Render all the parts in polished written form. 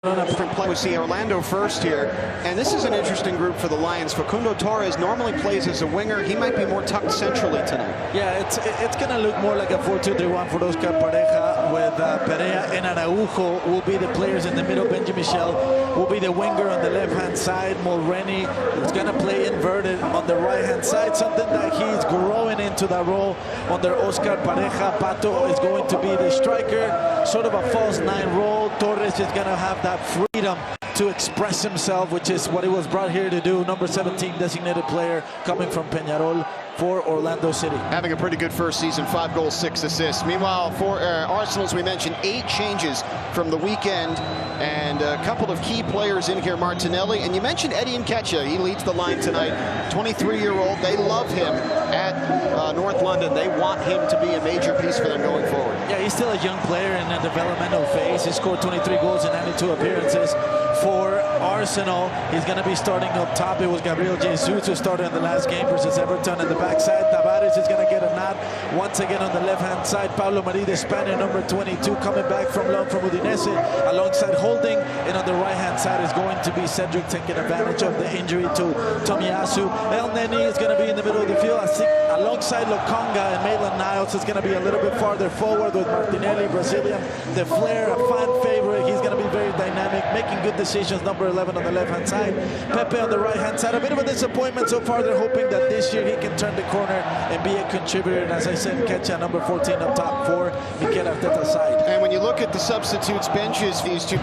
Different play. We see Orlando first here, and this is an interesting group for the Lions. Facundo Torres normally plays as a winger. He might be more tucked centrally tonight. Yeah, it's going to look more like a 4-2-3-1 for Oscar Pareja, with Perea and Araujo will be the players in the middle. Benji Michel will be the winger on the left-hand side. Mulrenny is going to play inverted on the right-hand side, something that he's growing into that role under Oscar Pareja. Pato is going to be the striker, sort of a false nine role. Torres is going to have that freedom to express himself, which is what he was brought here to do. Number 17 designated player coming from Peñarol for Orlando City. Having a pretty good first season, 5 goals, 6 assists. Meanwhile, for Arsenal, as we mentioned, 8 changes from the weekend, and a couple of key players in here. Martinelli, and you mentioned Eddie Nketiah. He leads the line tonight. 23-year-old. They love him at North London. They want him to be a major piece for them going forward. Yeah, he's still a young player in a developmental phase. He scored 23 goals in 92 appearances for Arsenal. He's going to be starting up top. It was Gabriel Jesus who started in the last game versus Everton in the backside. Tavares is going to get a nod once again on the left-hand side. Pablo Mari, the Spaniard, number 22, coming back from loan from Udinese, alongside Holding. And on the right-hand side is going to be Cedric, taking advantage of the injury to Tomiyasu. El Neni is going to be in the middle of the field. I think alongside Lokonga and Maitland-Niles is going to be a little bit farther forward with Martinelli, Brazilian, the Flair, a fan favorite. He's going to be very dynamic, making good decisions. Number 11 on the left-hand side. Pepe on the right-hand side. A bit of a disappointment so far. They're hoping that this year he can turn the corner and be a contributor. And as I said, Nketiah, number 14 up top for Mikel Arteta's side. And when you look at the substitutes benches, these two,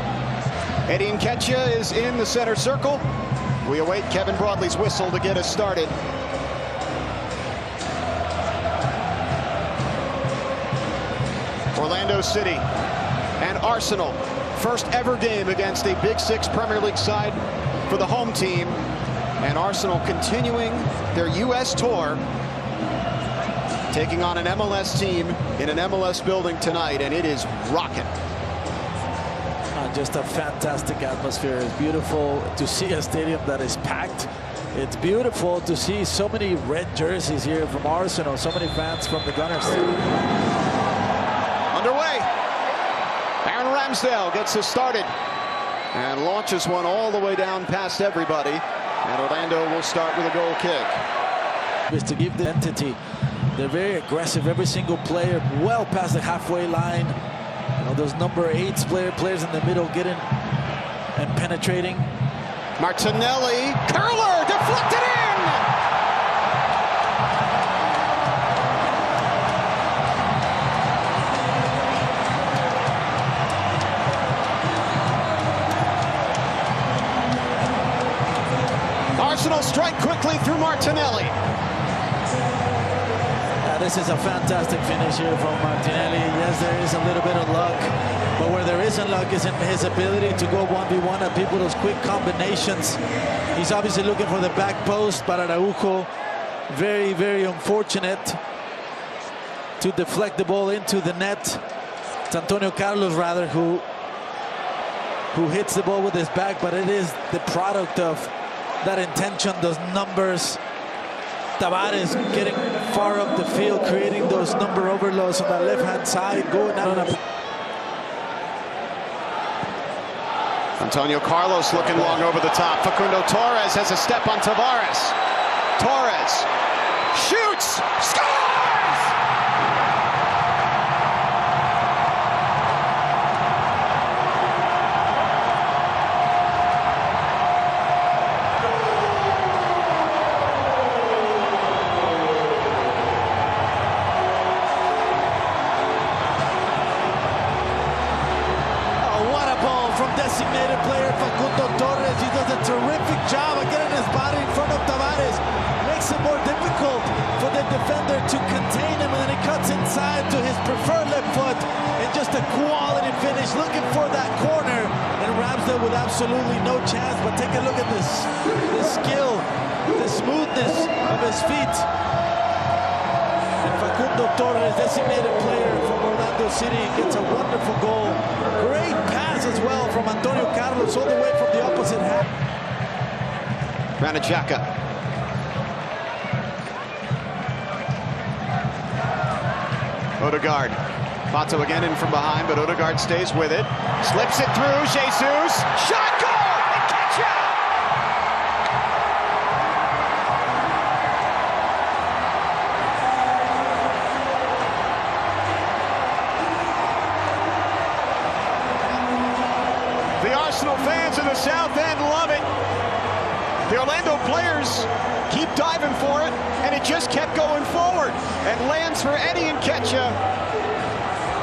Eddie Nketiah is in the center circle. We await Kevin Broadley's whistle to get us started. Orlando City and Arsenal. First ever game against a Big Six Premier League side for the home team. And Arsenal continuing their U.S. tour, taking on an MLS team in an MLS building tonight, and it is rocking. Just a fantastic atmosphere. It's beautiful to see a stadium that is packed. It's beautiful to see so many red jerseys here from Arsenal, so many fans from the Gunners. Underway. Aaron Ramsdale gets us started and launches one all the way down past everybody. And Orlando will start with a goal kick. Is to give the entity. They're very aggressive. Every single player well past the halfway line. You know, those number 8s players in the middle getting and penetrating. Martinelli, curler, deflected in! Arsenal strike quickly through Martinelli. This is a fantastic finish here from Martinelli. Yes, there is a little bit of luck, but where there isn't luck is in his ability to go 1v1 and people those quick combinations. He's obviously looking for the back post, but Araujo, very, very unfortunate to deflect the ball into the net. It's Antonio Carlos, rather, who hits the ball with his back, but it is the product of that intention, those numbers. Tavares getting far up the field, creating those number overloads on the left-hand side, going out on a... Antonio Carlos looking long over the top. Facundo Torres has a step on Tavares. Torres shoots, scores! Designated player Facundo Torres. He does a terrific job of getting his body in front of Tavares. Makes it more difficult for the defender to contain him, and then he cuts inside to his preferred left foot. And just a quality finish, looking for that corner. And Ramsdale with absolutely no chance, but take a look at this skill, the smoothness of his feet. And Facundo Torres, designated player from Orlando City, gets a wonderful goal. Great pass as well from Antonio Carlos all the way from the opposite half. Granit Xhaka. Odegaard Pato again in from behind, but Odegaard stays with it. Slips it through. Jesus. Shot, goal! Nketiah! The Arsenal fans in the South End love it. The Orlando players keep diving for it, and it just kept going forward. And lands for Eddie Nketiah,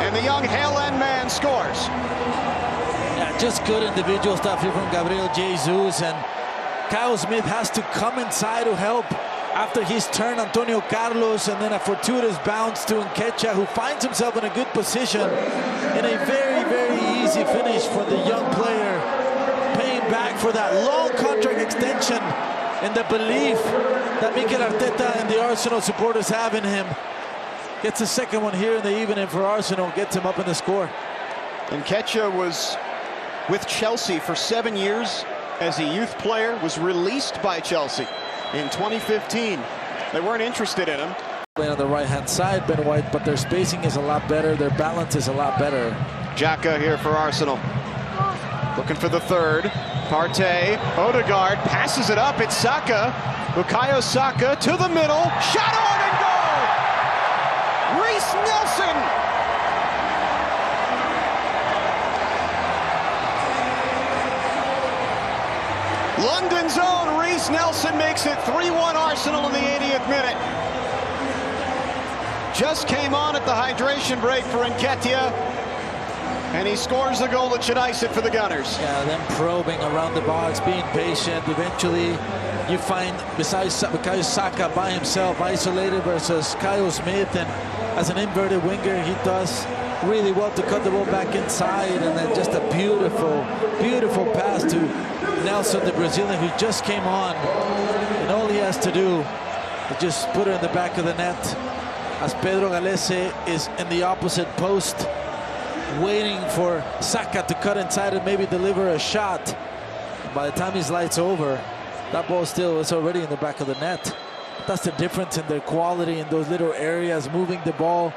and the young Hale End man scores. Yeah, just good individual stuff here from Gabriel Jesus, and Kyle Smith has to come inside to help after his turn, Antonio Carlos, and then a fortuitous bounce to Nketiah, who finds himself in a good position in a very, very easy finish for the young player, paying back for that long contract extension and the belief that Mikel Arteta and the Arsenal supporters have in him. Gets a second one here in the evening for Arsenal, gets him up in the score. Nketiah was with Chelsea for 7 years as a youth player, was released by Chelsea in 2015. They weren't interested in him. Playing on the right-hand side, Ben White, but their spacing is a lot better, their balance is a lot better. Xhaka here for Arsenal. Looking for the third. Partey, Odegaard passes it up. It's Saka. Bukayo Saka to the middle. Shot on and goal! Reece Nelson! London's own Reece Nelson makes it 3-1 Arsenal in the 80th minute. Just came on at the hydration break for Nketiah, and he scores the goal that should ice it for the Gunners. Yeah, them probing around the box, being patient. Eventually, you find, besides Bukayo Saka by himself, isolated versus Kyle Smith, and as an inverted winger, he does really well to cut the ball back inside, and then just a beautiful, beautiful pass to Nelson, the Brazilian, who just came on, and all he has to do is just put it in the back of the net, as Pedro Galese is in the opposite post, waiting for Saka to cut inside and maybe deliver a shot. By the time his light's over, that ball still is already in the back of the net. That's the difference in their quality in those little areas, moving the ball.